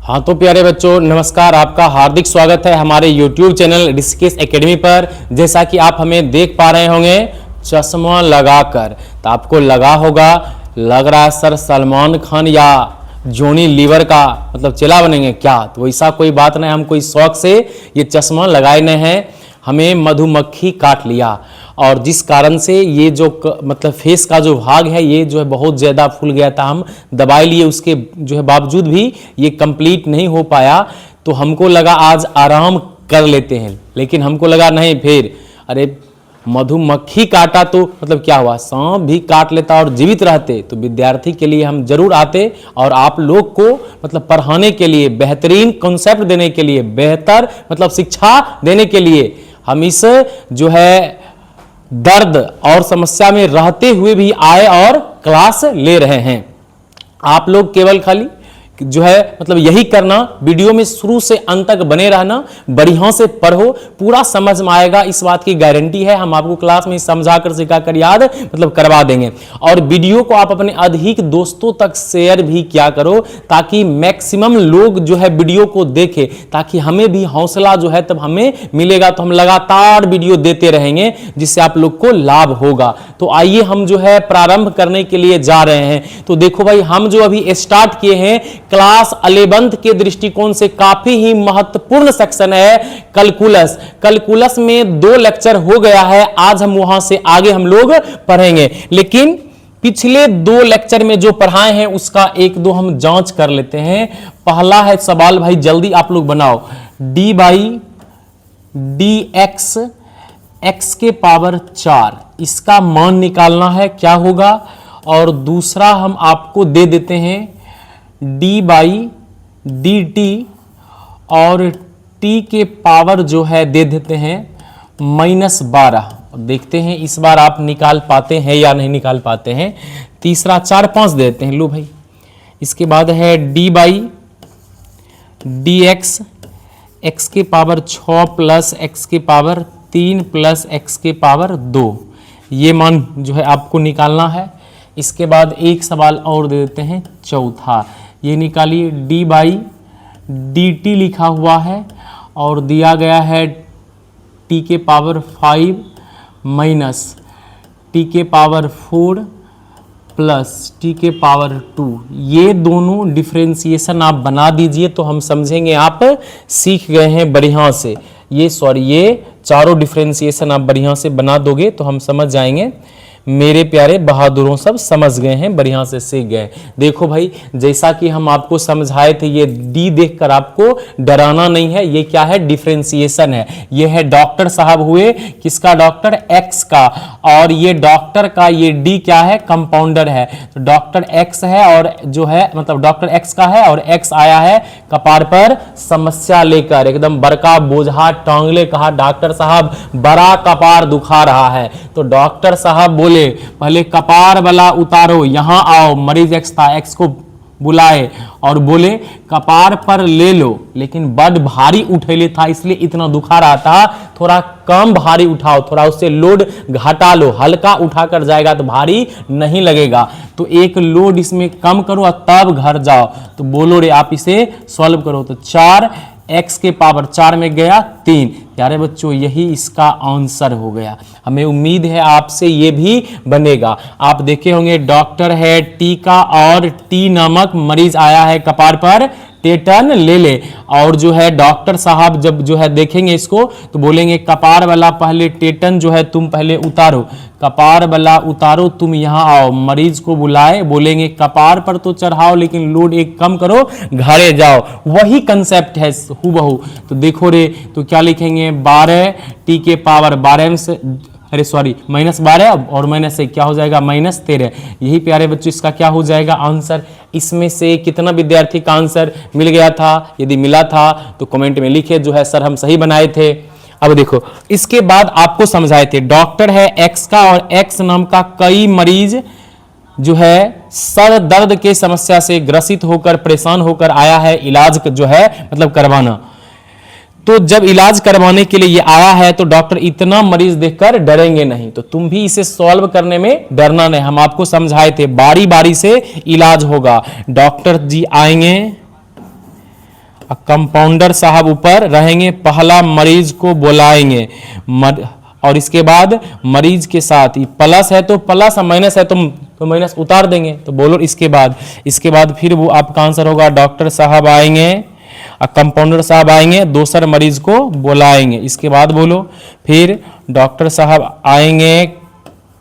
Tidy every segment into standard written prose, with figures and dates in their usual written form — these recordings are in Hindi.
हाँ तो प्यारे बच्चों नमस्कार, आपका हार्दिक स्वागत है हमारे YouTube चैनल ऋषिकेश एकेडमी पर। जैसा कि आप हमें देख पा रहे होंगे चश्मा लगाकर, तो आपको लगा होगा लग रहा है सर सलमान खान या जॉनी लीवर का मतलब चेला बनेंगे क्या। तो ऐसा कोई बात नहीं, हम कोई शौक से ये चश्मा लगाए नहीं हैं, हमें मधुमक्खी काट लिया और जिस कारण से ये जो मतलब फेस का जो भाग है ये जो है बहुत ज़्यादा फूल गया था। हम दवाई लिए उसके जो है बावजूद भी ये कंप्लीट नहीं हो पाया, तो हमको लगा आज आराम कर लेते हैं, लेकिन हमको लगा नहीं, फिर अरे मधुमक्खी काटा तो मतलब क्या हुआ, सांप भी काट लेता और जीवित रहते तो विद्यार्थी के लिए हम जरूर आते और आप लोग को मतलब पढ़ाने के लिए, बेहतरीन कॉन्सेप्ट देने के लिए, बेहतर मतलब शिक्षा देने के लिए हम इस जो है दर्द और समस्या में रहते हुए भी आए और क्लास ले रहे हैं। आप लोग केवल खाली जो है मतलब यही करना, वीडियो में शुरू से अंत तक बने रहना, बढ़िया से पढ़ो, पूरा समझ में आएगा, इस बात की गारंटी है। हम आपको क्लास में समझाकर सिखाकर याद मतलब करवा देंगे। और वीडियो को आप अपने अधिक दोस्तों तक शेयर भी क्या करो ताकि मैक्सिमम लोग जो है वीडियो को देखें, ताकि हमें भी हौसला जो है तब हमें मिलेगा, तो हम लगातार वीडियो देते रहेंगे जिससे आप लोग को लाभ होगा। तो आइए हम जो है प्रारंभ करने के लिए जा रहे हैं। तो देखो भाई, हम जो अभी स्टार्ट किए हैं क्लास 11th के दृष्टिकोण से काफी ही महत्वपूर्ण सेक्शन है कैलकुलस। कैलकुलस में 2 लेक्चर हो गया है, आज हम वहां से आगे हम लोग पढ़ेंगे, लेकिन पिछले 2 लेक्चर में जो पढ़ाए हैं उसका 1-2 हम जांच कर लेते हैं। पहला है सवाल, भाई जल्दी आप लोग बनाओ, D by D x x के पावर 4 इसका मान निकालना है, क्या होगा। और दूसरा हम आपको दे देते हैं डी बाई डी टी और टी के पावर जो है दे देते हैं -12। देखते हैं इस बार आप निकाल पाते हैं या नहीं निकाल पाते हैं। तीसरा 4-5 देते हैं, लो भाई। इसके बाद है D by D x x के पावर 6 प्लस एक्स के पावर 3 प्लस एक्स के पावर 2, ये मान जो है आपको निकालना है। इसके बाद एक सवाल और दे देते हैं, चौथा, ये निकालिए डी बाई डी टी लिखा हुआ है और दिया गया है टी के पावर 5 माइनस टी के पावर 4 प्लस टी के पावर 2। ये दोनों डिफरेंशिएशन आप बना दीजिए तो हम समझेंगे आप सीख गए हैं बढ़िया से। ये चारों डिफरेंशिएशन आप बढ़िया से बना दोगे तो हम समझ जाएंगे। मेरे प्यारे बहादुरों सब समझ गए हैं, बढ़िया से सीख गए। देखो भाई, जैसा कि हम आपको समझाए थे, ये डी देखकर आपको डराना नहीं है, ये क्या है, डिफरेंशिएशन है। ये है डॉक्टर साहब हुए, किसका, डॉक्टर एक्स का, और ये डॉक्टर का ये डी क्या है, कंपाउंडर है। तो डॉक्टर एक्स है और जो है मतलब डॉक्टर एक्स का है और एक्स आया है कपार पर समस्या लेकर, एकदम बड़का बोझा टांगले, कहा डॉक्टर साहब बड़ा कपार दुखा रहा है। तो डॉक्टर साहब बोले पहले कपार वाला उतारो, यहां आओ, मरीज एक्स था, एक्स को बुलाए और बोले कपार पर ले लो, लेकिन बड़ भारी उठेले था इसलिए इतना दुखा रहा था, थोड़ा कम भारी उठाओ, थोड़ा उससे लोड घटा लो, हल्का उठाकर जाएगा तो भारी नहीं लगेगा, तो एक लोड इसमें कम करो और तब घर जाओ। तो बोलो रे आप इसे सॉल्व करो, तो 4 एक्स के पावर 4 में गया 3। प्यारे बच्चों, यही इसका आंसर हो गया। हमें उम्मीद है आपसे ये भी बनेगा। आप देखे होंगे डॉक्टर है टी का और टी नामक मरीज आया है कपार पर, टेटन ले ले, और जो है डॉक्टर साहब जब जो है देखेंगे इसको तो बोलेंगे कपार वाला पहले टेटन जो है तुम पहले उतारो, कपार वाला उतारो, तुम यहाँ आओ, मरीज को बुलाए, बोलेंगे कपार पर तो चढ़ाओ लेकिन लोड एक कम करो, घरे जाओ। वही कंसेप्ट है हूबहू। तो देखो रे, तो क्या लिखेंगे, 12 टी के पावर 12 से -12 और माइनस से क्या हो जाएगा, -13। यही प्यारे बच्चों इसका क्या हो जाएगा आंसर। इसमें से कितना विद्यार्थी का आंसर मिल गया था, यदि मिला था तो कमेंट में लिखे जो है सर हम सही बनाए थे। अब देखो, इसके बाद आपको समझाए थे डॉक्टर है एक्स का और एक्स नाम का कई मरीज जो है सर दर्द के समस्या से ग्रसित होकर परेशान होकर आया है इलाज जो है मतलब करवाना। तो जब इलाज करवाने के लिए ये आया है तो डॉक्टर इतना मरीज देखकर डरेंगे नहीं, तो तुम भी इसे सॉल्व करने में डरना नहीं। हम आपको समझाए थे बारी बारी से इलाज होगा। डॉक्टर जी आएंगे, कंपाउंडर साहब ऊपर रहेंगे, पहला मरीज को बुलाएंगे और इसके बाद मरीज के साथ प्लस है तो प्लस, माइनस है तो माइनस उतार देंगे। तो बोलो इसके बाद फिर वो आपका आंसर होगा डॉक्टर साहब आएंगे, कंपाउंडर साहब आएंगे, दूसर मरीज को बुलाएंगे। इसके बाद बोलो फिर डॉक्टर साहब आएंगे,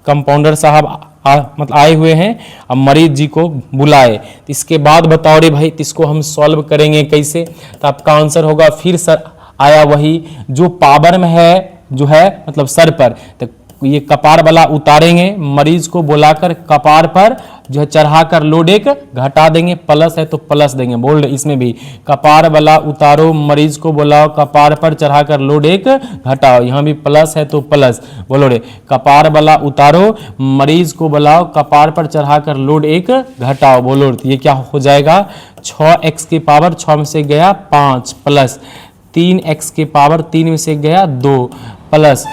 कंपाउंडर साहब मतलब आए हुए हैं, अब मरीज जी को बुलाए। इसके बाद बताओ रे भाई, इसको हम सॉल्व करेंगे कैसे? तो आपका आंसर होगा फिर सर आया वही जो पावर में है, जो है मतलब सर पर, तो ये कपार वाला उतारेंगे, मरीज को बुलाकर कपार पर जो है चढ़ाकर लोड एक घटा देंगे, प्लस है तो प्लस देंगे। बोल रहे इसमें भी कपार वाला उतारो, मरीज को बुलाओ, कपार पर चढ़ाकर लोड एक घटाओ, यहाँ भी प्लस है तो प्लस। बोलो रे कपार वाला उतारो, मरीज को बुलाओ, कपार पर चढ़ाकर लोड एक घटाओ। बोलो ये क्या हो जाएगा? 6x की पावर 6 में से गया 5 प्लस 3x के पावर 3 में से गया 2 प्लस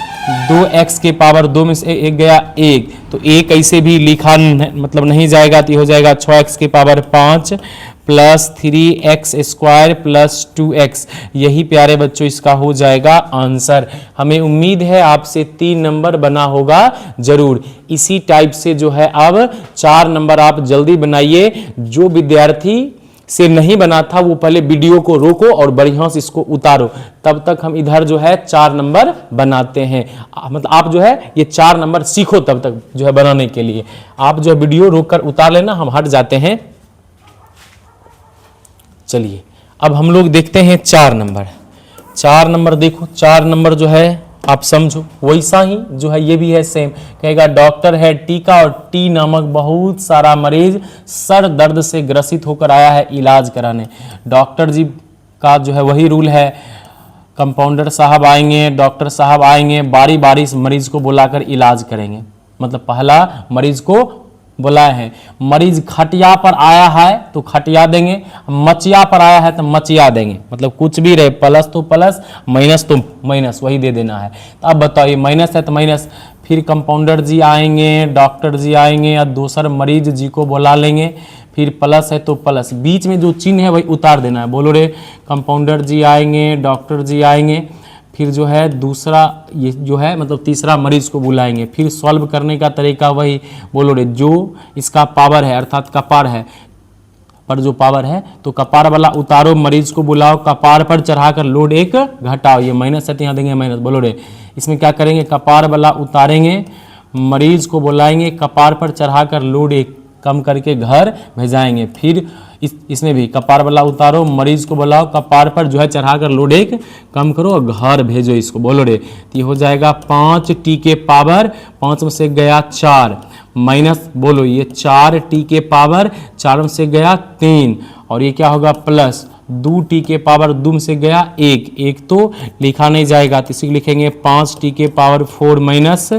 2x के पावर 2 में से एक गया 1। तो एक ऐसे भी लिखा मतलब नहीं जाएगा, तो हो जाएगा 6x के power 5 plus 3x square plus 2x। यही प्यारे बच्चों इसका हो जाएगा आंसर। हमें उम्मीद है आपसे 3 नंबर बना होगा जरूर। इसी टाइप से जो है अब 4 नंबर आप जल्दी बनाइए। जो विद्यार्थी से नहीं बना था वो पहले वीडियो को रोको और बढ़िया से इसको उतारो, तब तक हम इधर जो है 4 नंबर बनाते हैं। मतलब आप जो है ये 4 नंबर सीखो तब तक जो है बनाने के लिए। आप जो वीडियो रोक कर उतार लेना, हम हट जाते हैं। चलिए अब हम लोग देखते हैं 4 नंबर। 4 नंबर देखो, 4 नंबर जो है आप समझो वैसा ही जो है ये भी है सेम। कहेगा डॉक्टर है टीका और टी नामक बहुत सारा मरीज सर दर्द से ग्रसित होकर आया है इलाज कराने। डॉक्टर जी का जो है वही रूल है, कंपाउंडर साहब आएंगे, डॉक्टर साहब आएंगे, बारी बारी से मरीज को बुलाकर इलाज करेंगे। मतलब पहला मरीज को बुलाए हैं, मरीज खटिया पर आया है तो खटिया देंगे, मचिया पर आया है तो मचिया देंगे। मतलब कुछ भी रहे, प्लस तो प्लस, माइनस तो माइनस, वही दे देना है। तो अब बताइए माइनस है तो माइनस, फिर कंपाउंडर जी आएंगे, डॉक्टर जी आएंगे या दूसर मरीज जी को बुला लेंगे, फिर प्लस है तो प्लस, बीच में जो चिन्ह है वही उतार देना है। बोलो रे कंपाउंडर जी आएंगे, डॉक्टर जी आएंगे, फिर जो है दूसरा ये जो है मतलब तीसरा मरीज को बुलाएंगे। फिर सॉल्व करने का तरीका वही। बोलो रे जो इसका पावर है अर्थात कपार है पर जो पावर है तो कपार वाला उतारो, मरीज को बुलाओ, कपार पर चढ़ाकर लोड एक घटाओ। ये माइनस है तो यहाँ देंगे माइनस। बोलो रे इसमें क्या करेंगे? कपार वाला उतारेंगे, मरीज को बुलाएंगे, कपार पर चढ़ाकर लोड एक कम करके घर भेजाएंगे। फिर इसमें भी कपार वाला उतारो, मरीज को बुलाओ, कपार पर जो है चढ़ाकर लोड एक कम करो और घर भेजो इसको। बोलो रे तो ये हो जाएगा 5t के पावर 5 में से गया 4 माइनस, बोलो ये 4t के पावर 4 में से गया 3 और ये क्या होगा प्लस 2t के पावर 2 में से गया 1 तो लिखा नहीं जाएगा, तो इसी लिखेंगे 5t के पावर 4 माइनस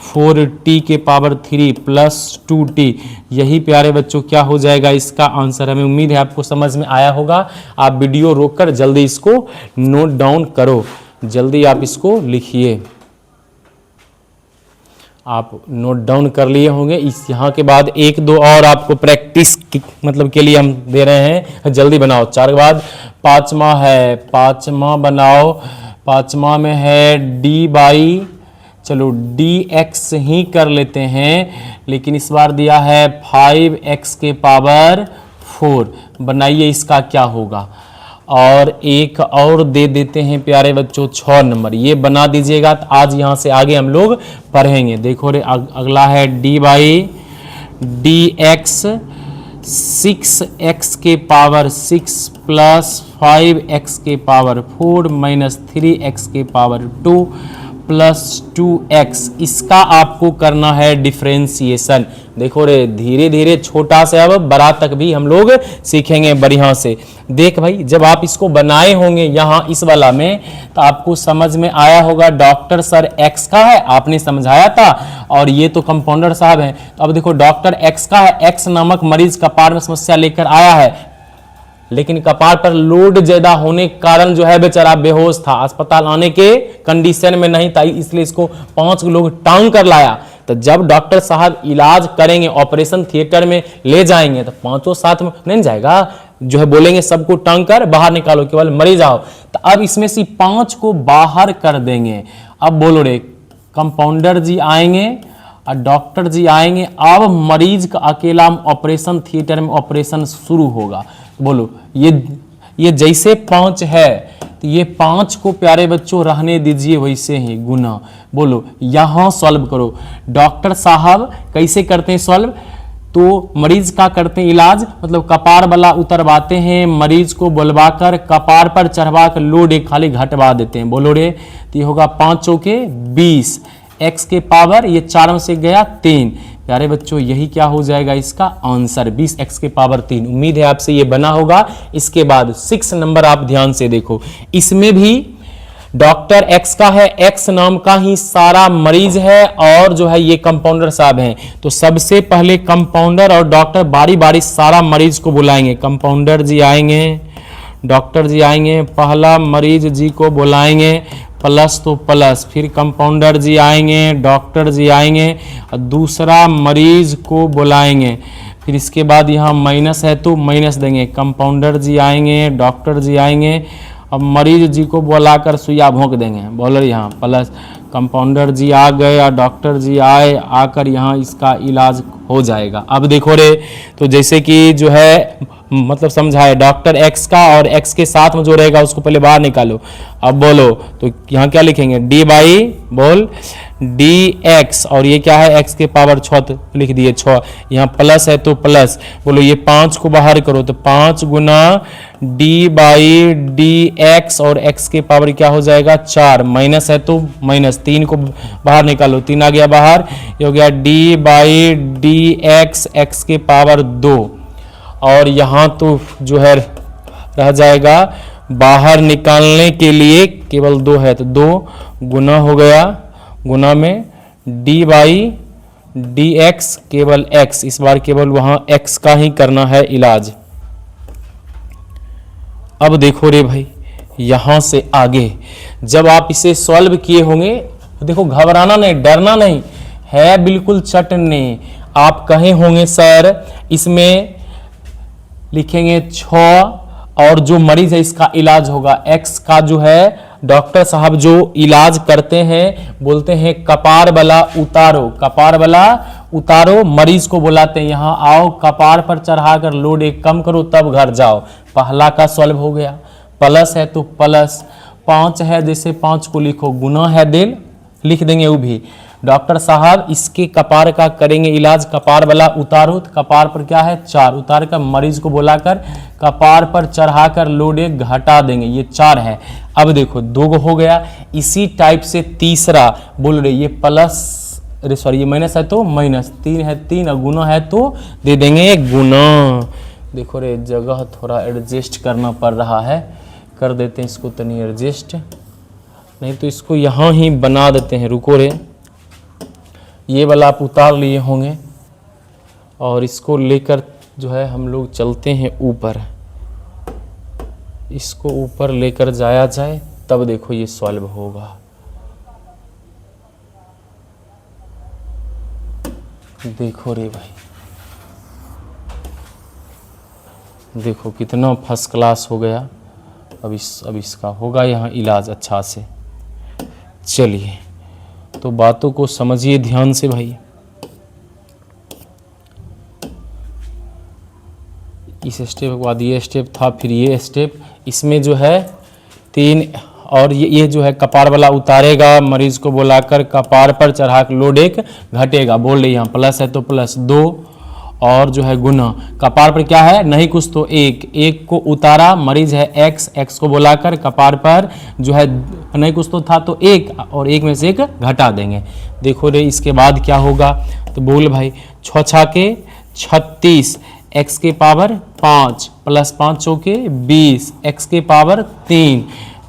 4t के पावर 3 प्लस 2t। यही प्यारे बच्चों क्या हो जाएगा इसका आंसर। हमें उम्मीद है आपको समझ में आया होगा। आप वीडियो रोककर जल्दी इसको नोट डाउन करो, जल्दी आप इसको लिखिए। आप नोट डाउन कर लिए होंगे। इस यहाँ के बाद 1-2 और आपको प्रैक्टिस मतलब के लिए हम दे रहे हैं, जल्दी बनाओ। 4 के बाद 5वां है, 5वां बनाओ। 5वां में है d/, चलो dx ही कर लेते हैं, लेकिन इस बार दिया है 5x के पावर 4। बनाइए इसका क्या होगा। और एक और दे देते हैं प्यारे बच्चों 6 नंबर, ये बना दीजिएगा। तो आज यहाँ से आगे हम लोग पढ़ेंगे। देखो रे अगला है d/dx 6x के पावर 6 प्लस 5x के पावर 4 माइनस 3x के पावर 2 प्लस 2x। इसका आपको करना है डिफरेंशिएशन। देखो रे धीरे धीरे छोटा से अब बड़ा तक भी हम लोग सीखेंगे बढ़िया से। देख भाई जब आप इसको बनाए होंगे यहाँ इस वाला में तो आपको समझ में आया होगा डॉक्टर सर x का है, आपने समझाया था, और ये तो कंपाउंडर साहब हैं। तो अब देखो डॉक्टर x का है, x नामक मरीज कपार में समस्या लेकर आया है, लेकिन कपार पर लोड ज्यादा होने के कारण जो है बेचारा बेहोश था, अस्पताल आने के कंडीशन में नहीं था, इसलिए इसको 5 लोग टांग कर लाया। तो जब डॉक्टर साहब इलाज करेंगे, ऑपरेशन थिएटर में ले जाएंगे, तो 5 साथ में नहीं जाएगा, जो है बोलेंगे सबको टांग कर बाहर निकालो, केवल मरीज आओ। तो अब इसमें से 5 को बाहर कर देंगे। अब बोलो रे, कंपाउंडर जी आएंगे और डॉक्टर जी आएंगे। अब मरीज का अकेला ऑपरेशन थिएटर में ऑपरेशन शुरू होगा। बोलो ये जैसे 5 है तो ये 5 को प्यारे बच्चों रहने दीजिए वैसे ही गुना। बोलो यहां सॉल्व करो। डॉक्टर साहब कैसे करते हैं सॉल्व? तो मरीज का करते हैं इलाज, मतलब कपार वाला उतरवाते हैं, मरीज को बुलवाकर कपार पर चढ़वा कर लोड एक खाली घटवा देते हैं। बोलो रे, तो ये होगा 5 चौके 20, x के पावर ये 4 में से गया 3। प्यारे बच्चों यही क्या हो जाएगा इसका आंसर, 20x के पावर 3। उम्मीद है आपसे ये बना होगा। इसके बाद 6 नंबर आप ध्यान से देखो, इसमें भी डॉक्टर एक्स का है, एक्स नाम का ही सारा मरीज है और जो है ये कंपाउंडर साहब हैं। तो सबसे पहले कंपाउंडर और डॉक्टर बारी बारी सारा मरीज को बुलाएंगे। कंपाउंडर जी आएंगे, डॉक्टर जी आएंगे, पहला मरीज जी को बुलाएंगे, प्लस तो प्लस, फिर कंपाउंडर जी आएंगे, डॉक्टर जी आएंगे और दूसरा मरीज को बुलाएंगे। फिर इसके बाद यहाँ माइनस है तो माइनस देंगे, कंपाउंडर जी आएंगे, डॉक्टर जी आएंगे, अब मरीज जी को बुलाकर सुइया भोंक देंगे। बोलो यहाँ प्लस, कंपाउंडर जी आ गए और डॉक्टर जी आए, आकर यहाँ इसका इलाज हो जाएगा। अब देखो रे, तो जैसे कि जो है मतलब समझाए, डॉक्टर एक्स का और एक्स के साथ में जो रहेगा उसको पहले बाहर निकालो। अब बोलो तो यहाँ क्या लिखेंगे, डी बाई बोल डी एक्स, और ये क्या है एक्स के पावर 6 लिख दिए 6, यहाँ प्लस है तो प्लस। बोलो ये 5 को बाहर करो तो 5 गुना डी बाई डी एक्स और एक्स के पावर क्या हो जाएगा 4, माइनस है तो माइनस, 3 को बाहर निकालो, 3 आ गया बाहर, ये हो गया D by D x x के पावर 2। और यहाँ तो जो है रह जाएगा बाहर निकालने के लिए केवल 2 है तो 2 गुना हो गया, गुना में d बाई डी एक्स केवल x, इस बार केवल वहां x का ही करना है इलाज। अब देखो रे भाई, यहां से आगे जब आप इसे सॉल्व किए होंगे तो देखो घबराना नहीं, डरना नहीं है, बिल्कुल चटने। आप कहे होंगे सर इसमें लिखेंगे 6 और जो मरीज है इसका इलाज होगा, x का जो है डॉक्टर साहब जो इलाज करते हैं बोलते हैं कपार वाला उतारो, कपार वाला उतारो, मरीज को बुलाते हैं यहाँ आओ, कपार पर चढ़ाकर लोड एक कम करो तब घर जाओ। पहला का सॉल्व हो गया, प्लस है तो प्लस, 5 है जैसे 5 को लिखो, गुना है दिल लिख देंगे वो भी। डॉक्टर साहब इसके कपार का करेंगे इलाज, कपार वाला उतारो, तो कपार पर क्या है 4, उतार कर मरीज को बुलाकर कपार पर चढ़ाकर लोड एक घटा देंगे, ये 4 है। अब देखो 2 हो गया। इसी टाइप से तीसरा बोल रहे ये प्लस, अरे सॉरी ये माइनस है तो माइनस, 3 है 3 और गुना है तो दे देंगे गुना। देखो रे जगह थोड़ा एडजस्ट करना पड़ रहा है, कर देते हैं इसको तनी एडजस्ट, नहीं तो इसको यहाँ ही बना देते हैं। रुको रे, ये वाला आप उतार लिए होंगे और इसको लेकर जो है हम लोग चलते हैं ऊपर, इसको ऊपर लेकर जाया जाए तब देखो ये सॉल्व होगा। देखो रे भाई, देखो कितना फर्स्ट क्लास हो गया। अब इसका होगा यहाँ इलाज अच्छा से। चलिए तो बातों को समझिए ध्यान से भाई। इस स्टेप के बाद ये स्टेप था, फिर ये स्टेप, इसमें जो है 3 और ये जो है कपार वाला उतारेगा, मरीज को बुलाकर कपार पर चढ़ा कर लोड एक घटेगा। बोल रही यहाँ प्लस है तो प्लस 2 और जो है गुना, कपार पर क्या है नहीं कुछ तो 1 को उतारा, मरीज है x को बुलाकर कपार पर जो है नहीं कुछ तो था तो 1 और 1 में से 1 घटा देंगे। देखो रे इसके बाद क्या होगा, तो बोल भाई 6 छाके 36, x के पावर 5 प्लस 5 चौके 20, x के पावर 3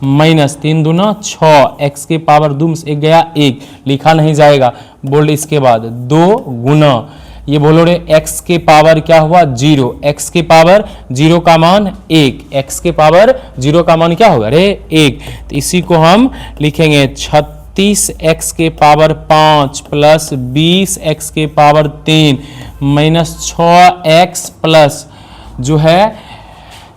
माइनस 3 दूना 6, x के पावर 2 में 1 गया 1, लिखा नहीं जाएगा। बोल इसके बाद 2 गुना, ये बोलो रे x के पावर क्या हुआ 0, x के पावर 0 का मान 1, x के पावर 0 का मान क्या होगा रे 1। तो इसी को हम लिखेंगे 36x के पावर 5 प्लस 20x के पावर 3 माइनस 6x प्लस जो है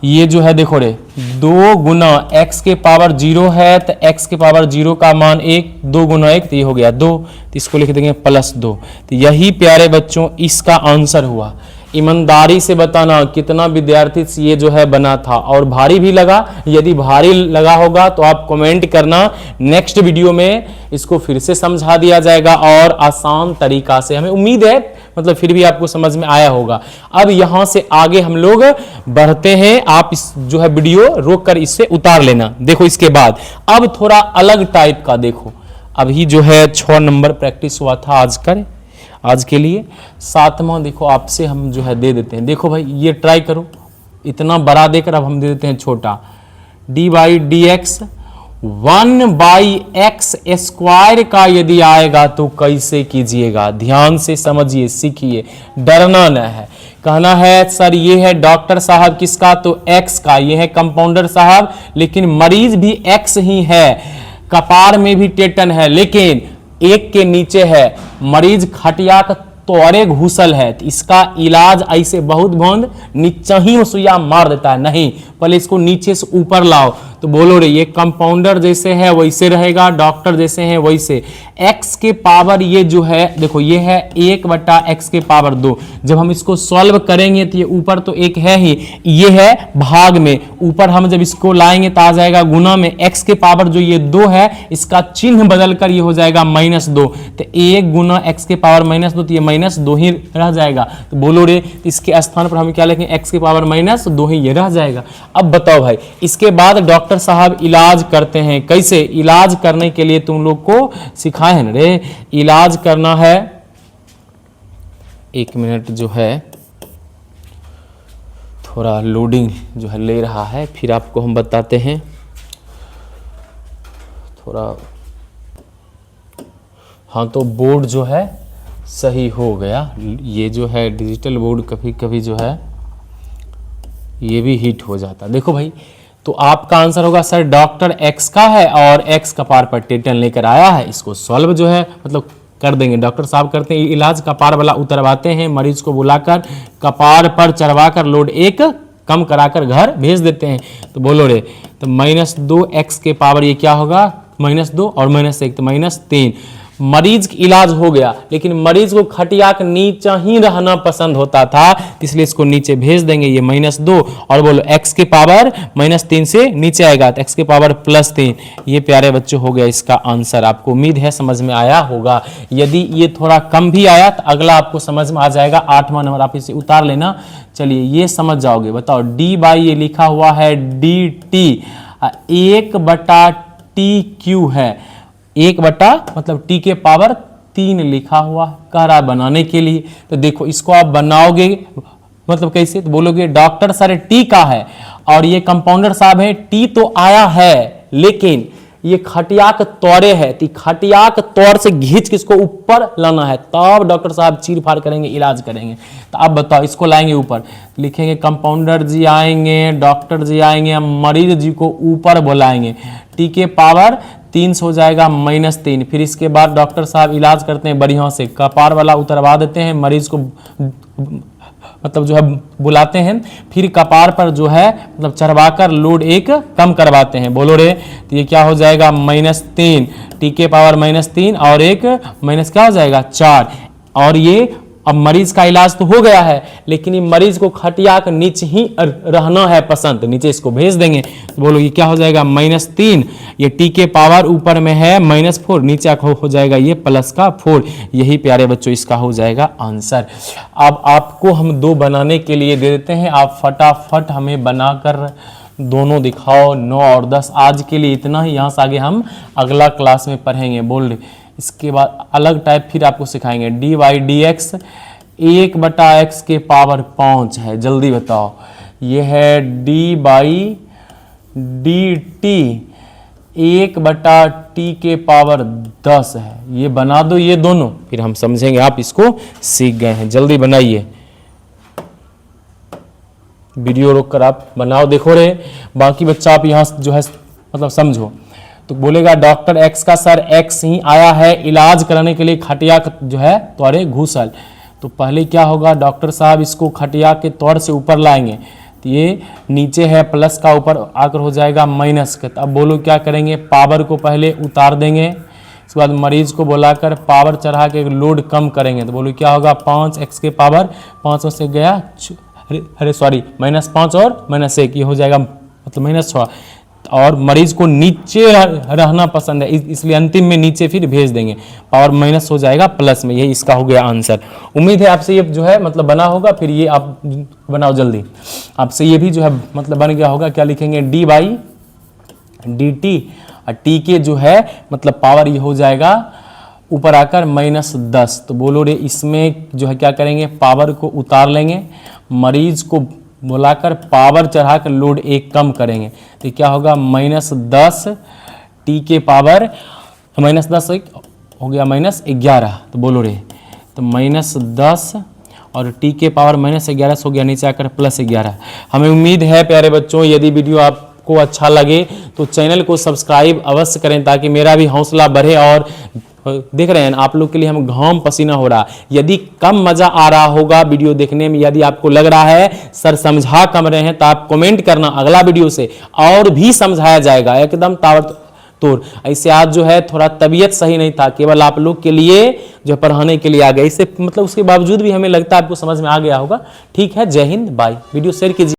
ये जो है देखो रे 2 गुना x के पावर 0 है तो x के पावर 0 का मान 1, 2 गुना 1 तो ये हो गया 2, तो इसको लिख देंगे +2। तो यही प्यारे बच्चों इसका आंसर हुआ। ईमानदारी से बताना कितना विद्यार्थी से ये जो है बना था और भारी भी लगा। यदि भारी लगा होगा तो आप कमेंट करना, नेक्स्ट वीडियो में इसको फिर से समझा दिया जाएगा और आसान तरीका से। हमें उम्मीद है मतलब फिर भी आपको समझ में आया होगा। अब यहां से आगे हम लोग बढ़ते हैं, आप इस जो है वीडियो रोक कर इससे उतार लेना। देखो इसके बाद अब थोड़ा अलग टाइप का देखो, अभी जो है 6 नंबर प्रैक्टिस हुआ था आज के लिए। 7वां देखो आपसे हम जो है दे देते हैं। देखो भाई ये ट्राई करो, इतना बड़ा देकर अब हम दे देते हैं छोटा। d/dx 1/x² का यदि आएगा तो कैसे कीजिएगा, ध्यान से समझिए, सीखिए, डरना न है। कहना है सर ये है डॉक्टर साहब किसका, तो x का, ये है कंपाउंडर साहब, लेकिन मरीज भी x ही है, कपार में भी टेटन है, लेकिन 1 के नीचे है, मरीज खटिया का तोरे घुसल है, तो इसका इलाज ऐसे बहुत बंद नीचे ही सुइया मार देता है, नहीं, पहले इसको नीचे से ऊपर लाओ। तो बोलो रे ये कंपाउंडर जैसे है वैसे रहेगा, डॉक्टर जैसे है वैसे। x के पावर ये जो है देखो ये है 1/x के पावर 2। जब हम इसको सॉल्व करेंगे तो ये ऊपर तो 1 है ही, ये है भाग में, ऊपर हम जब इसको लाएंगे तो आ जाएगा गुना में। x के पावर जो ये 2 है इसका चिन्ह बदल कर ये हो जाएगा -2, तो 1 गुना x के पावर -2, तो ये -2 ही रह जाएगा। तो बोलो रे इसके स्थान पर हम क्या लिखेंगे, x के पावर -2 ही ये रह जाएगा। अब बताओ भाई इसके बाद डॉक्टर साहब इलाज करते हैं कैसे। इलाज करने के लिए तुम लोग को सिखाए हैं रे, इलाज करना है। 1 मिनट जो है थोड़ा लोडिंग जो है ले रहा है, फिर आपको हम बताते हैं। थोड़ा हाँ तो बोर्ड जो है सही हो गया। ये जो है डिजिटल बोर्ड कभी कभी जो है ये भी हीट हो जाता। देखो भाई तो आपका आंसर होगा सर डॉक्टर x का है और x कपार पर टेटन लेकर आया है, इसको सॉल्व जो है मतलब कर देंगे। डॉक्टर साहब करते हैं इलाज, कपार वाला उतरवाते हैं, मरीज को बुलाकर कपार पर चढ़वाकर लोड 1 कम कराकर घर भेज देते हैं। तो बोलो रे तो -2x के पावर ये क्या होगा, -2 और -1 तो -3। मरीज का इलाज हो गया, लेकिन मरीज को खटिया के नीचे ही रहना पसंद होता था, इसलिए इसको नीचे भेज देंगे, ये -2 और बोलो x के पावर -3 से नीचे आएगा तो x के पावर +3। ये प्यारे बच्चों हो गया इसका आंसर। आपको उम्मीद है समझ में आया होगा। यदि ये थोड़ा कम भी आया तो अगला आपको समझ में आ जाएगा। 8वां नंबर आप इसे उतार लेना। चलिए ये समझ जाओगे। बताओ d/ ये लिखा हुआ है dt, 1/TQ है, 1 बटा मतलब t के पावर 3 लिखा हुआ कह रहा बनाने के लिए। तो देखो इसको आप बनाओगे मतलब कैसे, तो बोलोगे डॉक्टर सर t का है और ये कंपाउंडर साहब है, t तो आया है लेकिन ये खटिया के तौरे है, तो खटिया के तौर से घींच के इसको ऊपर लाना है, तब डॉक्टर साहब चीर फाड़ करेंगे, इलाज करेंगे। तो आप बताओ इसको लाएंगे ऊपर, लिखेंगे कंपाउंडर जी आएंगे, डॉक्टर जी आएंगे, मरीज जी को ऊपर बुलाएंगे, टी के पावर 3 से हो जाएगा -3। फिर इसके बाद डॉक्टर साहब इलाज करते हैं बढ़िया से, कपार वाला उतरवा देते हैं, मरीज को मतलब जो है बुलाते हैं, फिर कपार पर जो है मतलब चढ़वाकर लोड 1 कम करवाते हैं। बोलो रे तो ये क्या हो जाएगा -3, टी के पावर -3 और 1 माइनस क्या हो जाएगा 4। और ये अब मरीज का इलाज तो हो गया है, लेकिन ये मरीज को खटिया के नीचे ही रहना है पसंद, नीचे इसको भेज देंगे। तो बोलो ये क्या हो जाएगा -3, ये टी के पावर ऊपर में है -4, नीचे हो जाएगा ये +4। यही प्यारे बच्चों इसका हो जाएगा आंसर। अब आपको हम 2 बनाने के लिए दे देते हैं, आप फटाफट हमें बनाकर दोनों दिखाओ। 9 और 10 आज के लिए इतना ही, यहाँ से आगे हम अगला क्लास में पढ़ेंगे। बोल रहे इसके बाद अलग टाइप फिर आपको सिखाएंगे। d/dx 1/x के पावर 5 है, जल्दी बताओ। ये है d/dt 1/t के पावर 10 है। ये बना दो ये दोनों, फिर हम समझेंगे। आप इसको सीख गए हैं, जल्दी बनाइए, वीडियो रोक कर आप बनाओ। देखो रे बाकी बच्चा आप यहाँ जो है मतलब समझो। तो बोलेगा डॉक्टर x का सर x ही आया है, इलाज कराने के लिए खटिया जो है तौरे घुसल। तो पहले क्या होगा, डॉक्टर साहब इसको खटिया के तौर से ऊपर लाएंगे, तो ये नीचे है प्लस का, ऊपर आकर हो जाएगा माइनस का। तो अब बोलो क्या करेंगे, पावर को पहले उतार देंगे, इसके बाद मरीज को बुलाकर पावर चढ़ा के लोड कम करेंगे। तो बोलो क्या होगा, 5x के पावर 5 से गया, अरे सॉरी -5 और -1, ये हो जाएगा मतलब -6। और मरीज को नीचे रहना पसंद है, इसलिए अंतिम में नीचे फिर भेज देंगे, पावर माइनस हो जाएगा प्लस में। यही इसका हो गया आंसर। उम्मीद है आपसे ये जो है मतलब बना होगा, फिर ये आप बनाओ जल्दी, आपसे ये भी जो है मतलब बन गया होगा। क्या लिखेंगे, d/dt, और t के जो है मतलब पावर ये हो जाएगा ऊपर आकर -10। तो बोलो रे, इसमें जो है क्या करेंगे, पावर को उतार लेंगे, मरीज को बुलाकर पावर चढ़ाकर लोड 1 कम करेंगे। तो क्या होगा, -10 t के पावर -10 हो गया -11। तो बोलो रे, तो -10 और t के पावर -11 हो गया, नीचे आकर +11। हमें उम्मीद है प्यारे बच्चों, यदि वीडियो आपको अच्छा लगे तो चैनल को सब्सक्राइब अवश्य करें, ताकि मेरा भी हौसला बढ़े। और देख रहे हैं आप लोग के लिए हम घाम पसीना हो रहा। यदि कम मजा आ रहा होगा वीडियो देखने में, यदि आपको लग रहा है सर समझा कम रहे हैं, तो आप कमेंट करना, अगला वीडियो से और भी समझाया जाएगा एकदम ताबड़तोड़। ऐसे आज जो है थोड़ा तबीयत सही नहीं था, केवल आप लोग के लिए जो पढ़ाने के लिए आ गए, इससे मतलब उसके बावजूद भी हमें लगता है आपको समझ में आ गया होगा। ठीक है, जय हिंद, बाय। वीडियो शेयर कीजिए।